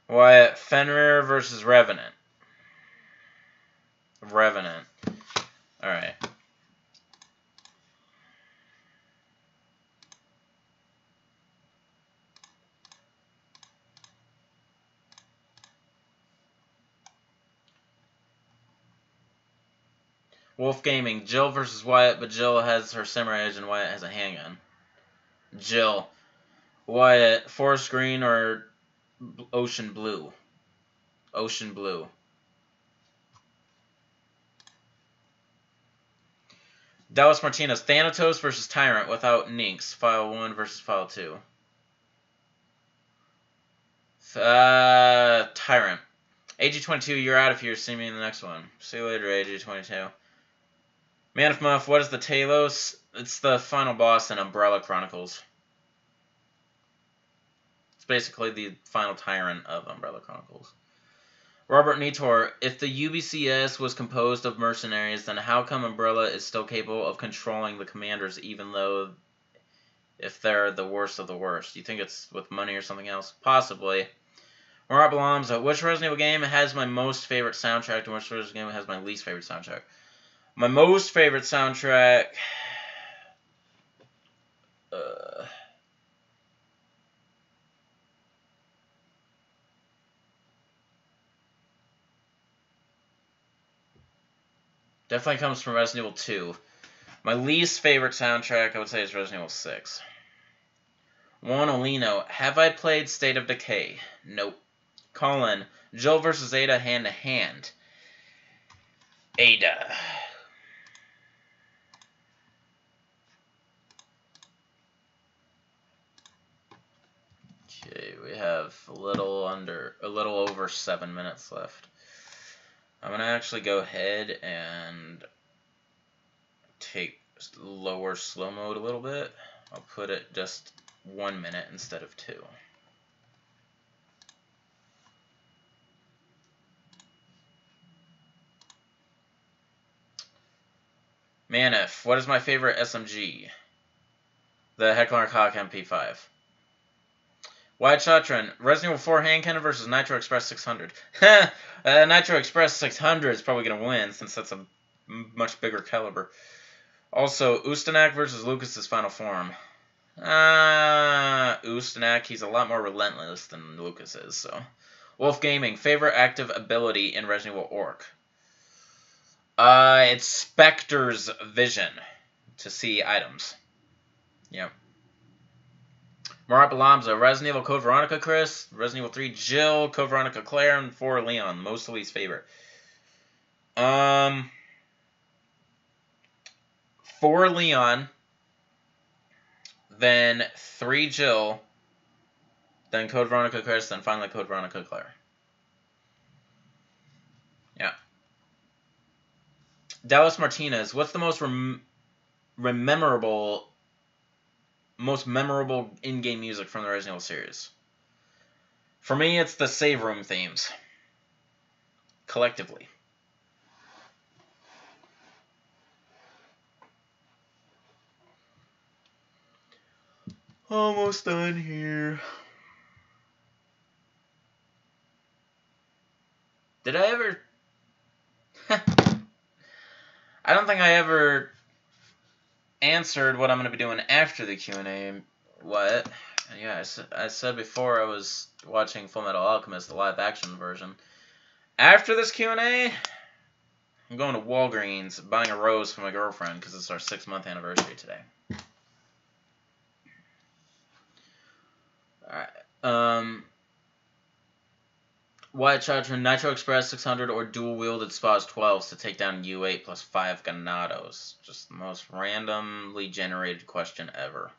Wyatt, Fenrir versus Revenant. Revenant. Alright. Wolf Gaming, Jill versus Wyatt, but Jill has her samurai edge and Wyatt has a handgun. Jill. Wyatt, forest green or ocean blue? Ocean blue. Dallas Martinez, Thanatos versus Tyrant without Ninx. File 1 versus File 2. Tyrant. AG22, you're out of here. See me in the next one. See you later, AG22. Man of Muff, what is the Talos? It's the final boss in Umbrella Chronicles. It's basically the final tyrant of Umbrella Chronicles. Robert Nitor, if the UBCS was composed of mercenaries, then how come Umbrella is still capable of controlling the commanders even though if they're the worst of the worst? Do you think it's with money or something else? Possibly. Murat Balamza, which Resident Evil game has my most favorite soundtrack and which Resident Evil game has my least favorite soundtrack? My most favorite soundtrack... definitely comes from Resident Evil 2. My least favorite soundtrack, I would say, is Resident Evil 6. Juan Olino, have I played State of Decay? Nope. Colin, Jill versus Ada hand to hand. Ada. Okay, we have a little over 7 minutes left. I'm going to actually go ahead and lower slow mode a little bit. I'll put it just 1 minute instead of 2. Manif, what is my favorite SMG? The Heckler & Koch MP5. White Chatron, Resident Evil 4 hand cannon versus Nitro Express 600. Nitro Express 600 is probably going to win since that's a much bigger caliber. Also, Ustanak versus Lucas's final form. Ustanak, he's a lot more relentless than Lucas is, so Wolf Gaming, favorite active ability in Resident Evil Orc? It's Spectre's vision to see items. Yep. Marat Balamza, Resident Evil Code Veronica Chris, Resident Evil 3 Jill, Code Veronica Claire, and 4 Leon. Most least favorite. 4 Leon, then 3 Jill, then Code Veronica Chris, then finally Code Veronica Claire. Yeah. Dallas Martinez, what's the most memorable in-game music from the Resident Evil series? For me, it's the save room themes. Collectively. Almost done here. Did I ever... I don't think I ever answered what I'm going to be doing after the Q&A. What? Yeah, I said before I was watching Full Metal Alchemist, the live-action version. After this Q&A, I'm going to Walgreens, buying a rose for my girlfriend, because it's our 6-month anniversary today. Alright, Wyatt Chadron, Nitro Express 600 or dual-wielded SPAS 12s to take down U8 plus 5 Ganados. Just the most randomly generated question ever.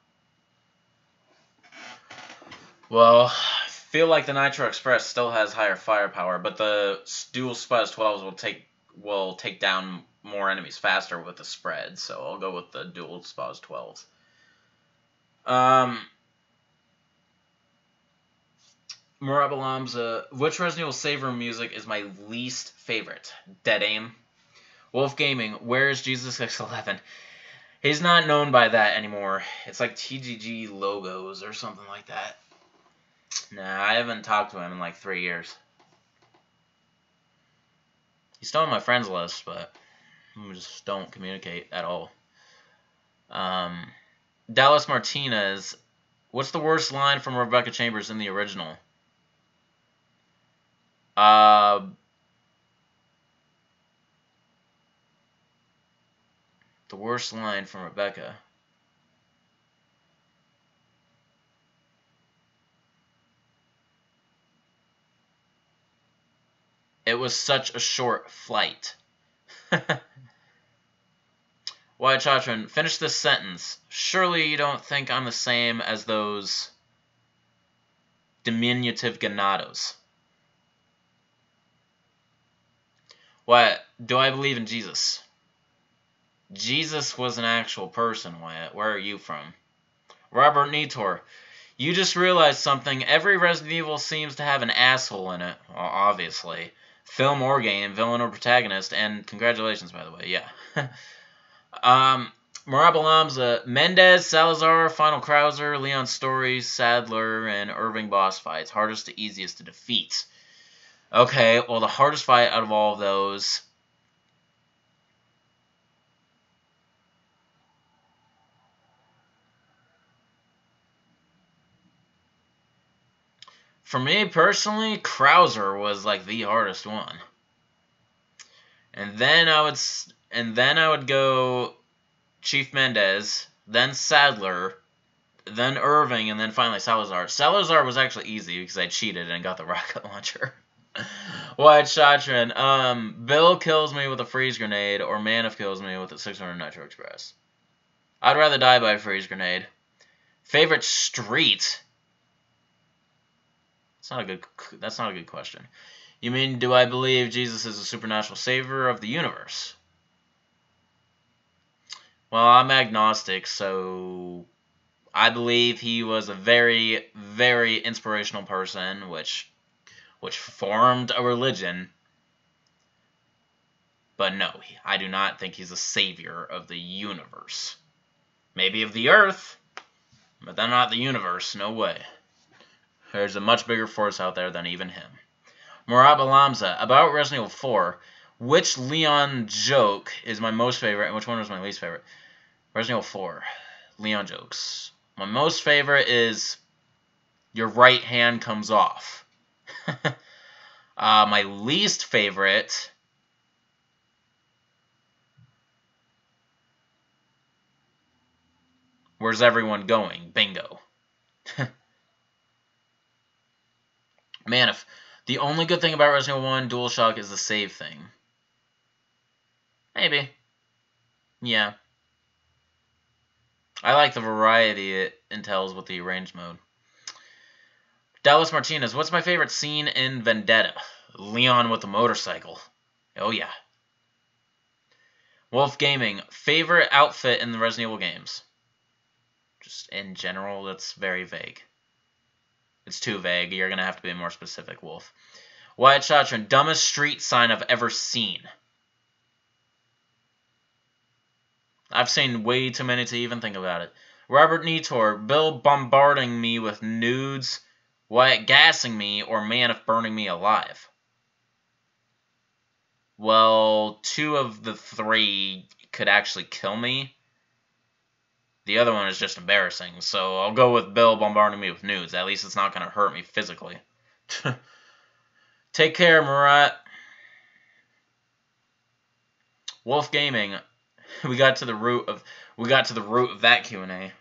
Well, I feel like the Nitro Express still has higher firepower, but the dual SPAS 12s will take down more enemies faster with the spread, so I'll go with the dual SPAS 12s. Murabalamza, which Resident Evil save room music is my least favorite? Dead Aim. Wolf Gaming, where is Jesus X11? He's not known by that anymore. It's like TGG logos or something like that. Nah, I haven't talked to him in like 3 years. He's still on my friends list, but we just don't communicate at all. Dallas Martinez, what's the worst line from Rebecca Chambers in the original? The worst line from Rebecca. It was such a short flight. Wyatt Chatron, finish this sentence. Surely you don't think I'm the same as those diminutive Ganados. Wyatt, do I believe in Jesus? Jesus was an actual person, Wyatt. Where are you from? Robert Nitor, you just realized something. Every Resident Evil seems to have an asshole in it. Well, obviously. Film or game, villain or protagonist, and congratulations, by the way, yeah. Marabalamza, Mendez, Salazar, Final Krauser, Leon Story, Sadler, and Irving boss fights. Hardest to easiest to defeat. Okay, well, the hardest fight out of all of those... For me, personally, Krauser was, like, the hardest one. And then I would go Chief Mendez, then Sadler, then Irving, and then finally Salazar. Salazar was actually easy because I cheated and got the rocket launcher. Wyatt Chatron, Bill kills me with a freeze grenade, or Manif kills me with a 600 Nitro Express. I'd rather die by a freeze grenade. Favorite street? That's not a good question. You mean, do I believe Jesus is a supernatural savior of the universe? Well, I'm agnostic, so I believe he was a very, very inspirational person, which formed a religion. But no, I do not think he's a savior of the universe. Maybe of the earth, but then not the universe. No way. There's a much bigger force out there than even him. Murab Alamza, about Resident Evil 4, which Leon joke is my most favorite and which one was my least favorite? Resident Evil 4, Leon jokes. My most favorite is your right hand comes off. My least favorite... Where's everyone going? Bingo. Man, if the only good thing about Resident Evil 1 DualShock is the save thing. Maybe. Yeah. I like the variety it entails with the arranged mode. Dallas Martinez, what's my favorite scene in Vendetta? Leon with the motorcycle. Oh yeah. Wolf Gaming, favorite outfit in the Resident Evil games? Just in general, that's very vague. It's too vague. You're going to have to be more specific, Wolf. Wyatt Chatron, dumbest street sign I've ever seen. I've seen way too many to even think about it. Robert Nitor, Bill bombarding me with nudes, Wyatt gassing me, or Manif burning me alive. Well, 2 of the 3 could actually kill me. The other one is just embarrassing, so I'll go with Bill bombarding me with nudes. At least it's not going to hurt me physically. Take care, Murat. Wolf Gaming. We got to the root of that Q&A.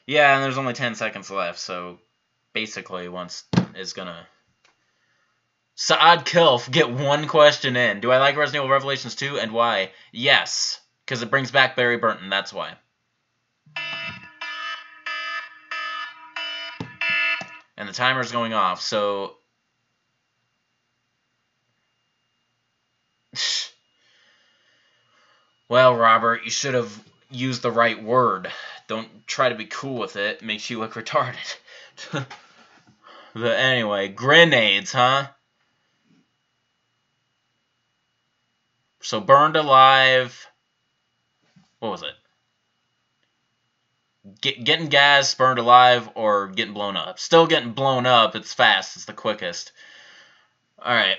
Yeah, and there's only 10 seconds left, so basically once is gonna... Saad Kilf, get 1 question in. Do I like Resident Evil Revelations 2 and why? Yes, because it brings back Barry Burton, that's why. And the timer's going off, so... Well, Robert, you should have used the right word. Don't try to be cool with it. It makes you look retarded. But anyway, grenades, huh? So burned alive. What was it? Getting gas, burned alive, or getting blown up? Still getting blown up. It's fast. It's the quickest. Alright,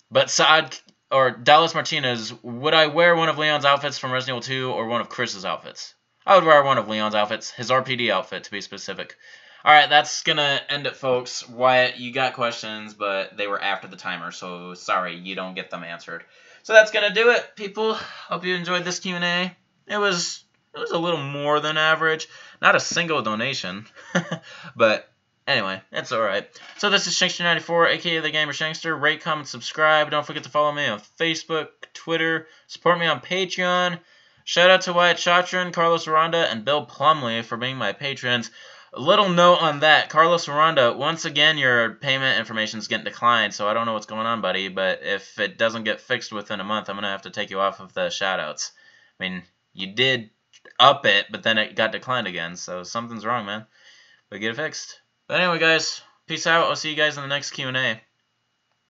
but Saad... Or Dallas Martinez, would I wear one of Leon's outfits from Resident Evil 2 or one of Chris's outfits? I would wear one of Leon's outfits. His RPD outfit, to be specific. Alright, that's going to end it, folks. Wyatt, you got questions, but they were after the timer, so sorry, you don't get them answered. So that's going to do it, people. Hope you enjoyed this Q&A. It was a little more than average. Not a single donation, but... Anyway, it's alright. So this is Shankster94, aka The Gamer Shankster. Rate, comment, subscribe. Don't forget to follow me on Facebook, Twitter. Support me on Patreon. Shout out to Wyatt Chatron, Carlos Aranda, and Bill Plumley for being my patrons. A little note on that. Carlos Aranda, once again, your payment information is getting declined, so I don't know what's going on, buddy. But if it doesn't get fixed within a month, I'm going to have to take you off of the shoutouts. I mean, you did up it, but then it got declined again, so something's wrong, man. But get it fixed. But anyway, guys, peace out. I'll see you guys in the next Q&A.